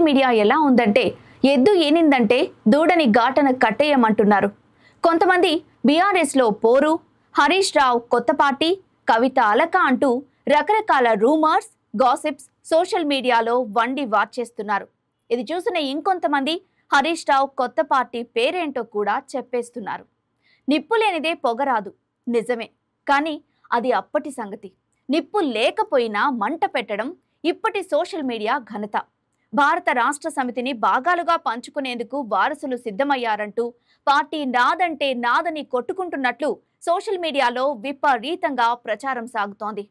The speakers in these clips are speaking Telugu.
సోషల్ మీడియా ఎలా ఉందంటే ఎద్దు ఈనిందంటే దూడని ఘాటన కట్టేయమంటున్నారు. కొంతమంది బీఆర్ఎస్లో పోరు, హరీష్ రావు కొత్త పార్టీ, కవిత అలక అంటూ రకరకాల రూమర్స్, గాసిప్స్ సోషల్ మీడియాలో వండి వార్చేస్తున్నారు. ఇది చూసిన ఇంకొంతమంది హరీష్ రావు కొత్త పార్టీ పేరేంటో కూడా చెప్పేస్తున్నారు. నిప్పు లేనిదే పొగరాదు, నిజమే. కానీ అది అప్పటి సంగతి. నిప్పు లేకపోయినా మంట పెట్టడం ఇప్పటి సోషల్ మీడియా ఘనత. భారత రాష్ట్ర సమితిని భాగాలుగా పంచుకునేందుకు వారసులు సిద్ధమయ్యారంటూ పార్టీ నాదంటే నాదని కొట్టుకుంటున్నట్లు సోషల్ మీడియాలో విపరీతంగా ప్రచారం సాగుతోంది.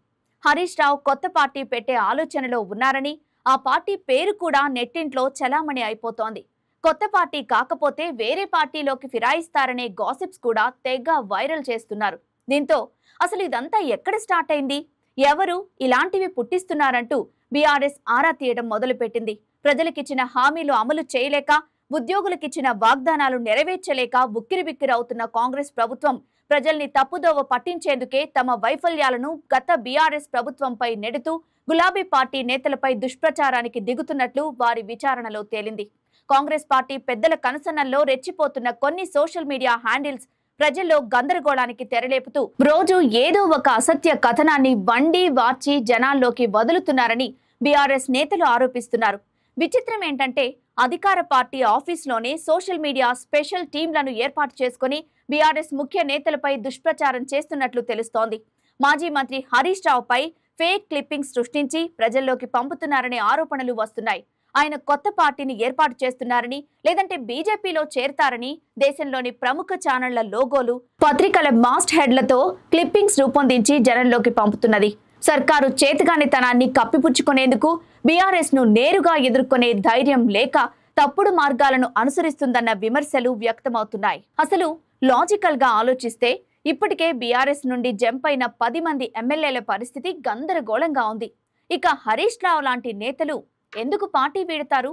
హరీష్ రావు కొత్త పార్టీ పెట్టే ఆలోచనలో ఉన్నారని, ఆ పార్టీ పేరు కూడా నెట్టింట్లో చలామణి అయిపోతోంది. కొత్త పార్టీ కాకపోతే వేరే పార్టీలోకి ఫిరాయిస్తారనే గాసిప్స్ కూడా తెగ వైరల్ చేస్తున్నారు. దీంతో అసలు ఇదంతా ఎక్కడ స్టార్ట్ అయింది, ఎవరు ఇలాంటివి పుట్టిస్తున్నారంటూ బీఆర్ఎస్ ఆరా తీయడం మొదలుపెట్టింది. ప్రజలకిచ్చిన హామీలు అమలు చేయలేక, ఉద్యోగులకిచ్చిన వాగ్దానాలు నెరవేర్చలేక ఉక్కిరిబిక్కిరవుతున్న కాంగ్రెస్ ప్రభుత్వం ప్రజల్ని తప్పుదోవ పట్టించేందుకే తమ వైఫల్యాలను గత బీఆర్ఎస్ ప్రభుత్వంపై నెడుతూ గులాబీ పార్టీ నేతలపై దుష్ప్రచారానికి దిగుతున్నట్లు వారి విచారణలో తేలింది. కాంగ్రెస్ పార్టీ పెద్దల కనుసన్నల్లో రెచ్చిపోతున్న కొన్ని సోషల్ మీడియా హ్యాండిల్స్ ప్రజల్లో గందరగోళానికి తెరలేపుతూ రోజు ఏదో ఒక అసత్య కథనాన్ని వండి వార్చి జనాల్లోకి వదులుతున్నారని బీఆర్ఎస్ నేతలు ఆరోపిస్తున్నారు. విచిత్రం ఏంటంటే అధికార పార్టీ ఆఫీస్లోనే సోషల్ మీడియా స్పెషల్ టీంలను ఏర్పాటు చేసుకుని బీఆర్ఎస్ ముఖ్య నేతలపై దుష్ప్రచారం చేస్తున్నట్లు తెలుస్తోంది. మాజీ మంత్రి హరీష్ రావుపై ఫేక్ క్లిప్పింగ్స్ సృష్టించి ప్రజల్లోకి పంపుతున్నారనే ఆరోపణలు వస్తున్నాయి. ఆయన కొత్త పార్టీని ఏర్పాటు చేస్తున్నారని, లేదంటే బీజేపీలో చేరతారని దేశంలోని ప్రముఖ ఛానళ్ల లోగోలు, పత్రికల మాస్ట్ హెడ్లతో క్లిప్పింగ్స్ రూపొందించి జనంలోకి పంపుతున్నది. సర్కారు చేతగానితనాన్ని కప్పిపుచ్చుకునేందుకు బీఆర్ఎస్ ను నేరుగా ఎదుర్కొనే ధైర్యం లేక తప్పుడు మార్గాలను అనుసరిస్తుందన్న విమర్శలు వ్యక్తమవుతున్నాయి. అసలు లాజికల్ గా ఆలోచిస్తే ఇప్పటికే బీఆర్ఎస్ నుండి జంప్ అయిన 10 మంది ఎమ్మెల్యేల పరిస్థితి గందరగోళంగా ఉంది. ఇక హరీష్ రావు లాంటి నేతలు ఎందుకు పార్టీ వీడతారు?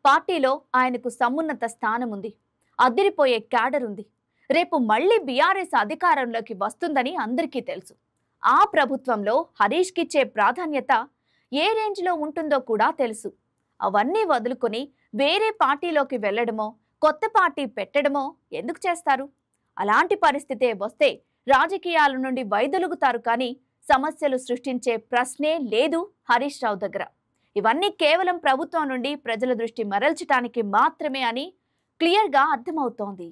పార్టీలో ఆయనకు సమున్నత స్థానం ఉంది, అదిరిపోయే క్యాడర్ ఉంది. రేపు మళ్లీ బీఆర్ఎస్ అధికారంలోకి వస్తుందని అందరికీ తెలుసు. ఆ ప్రభుత్వంలో హరీష్ కిచ్చే ప్రాధాన్యత ఏ రేంజ్లో ఉంటుందో కూడా తెలుసు. అవన్నీ వదులుకొని వేరే పార్టీలోకి వెళ్లడమో, కొత్త పార్టీ పెట్టడమో ఎందుకు చేస్తారు? అలాంటి పరిస్థితే వస్తే రాజకీయాల నుండి వైదొలుగుతారు, కానీ సమస్యలు సృష్టించే ప్రశ్నే లేదు హరీష్ రావు దగ్గర. ఇవన్నీ కేవలం ప్రభుత్వం నుండి ప్రజల దృష్టి మరల్చడానికి మాత్రమే అని క్లియర్గా అర్థమవుతోంది.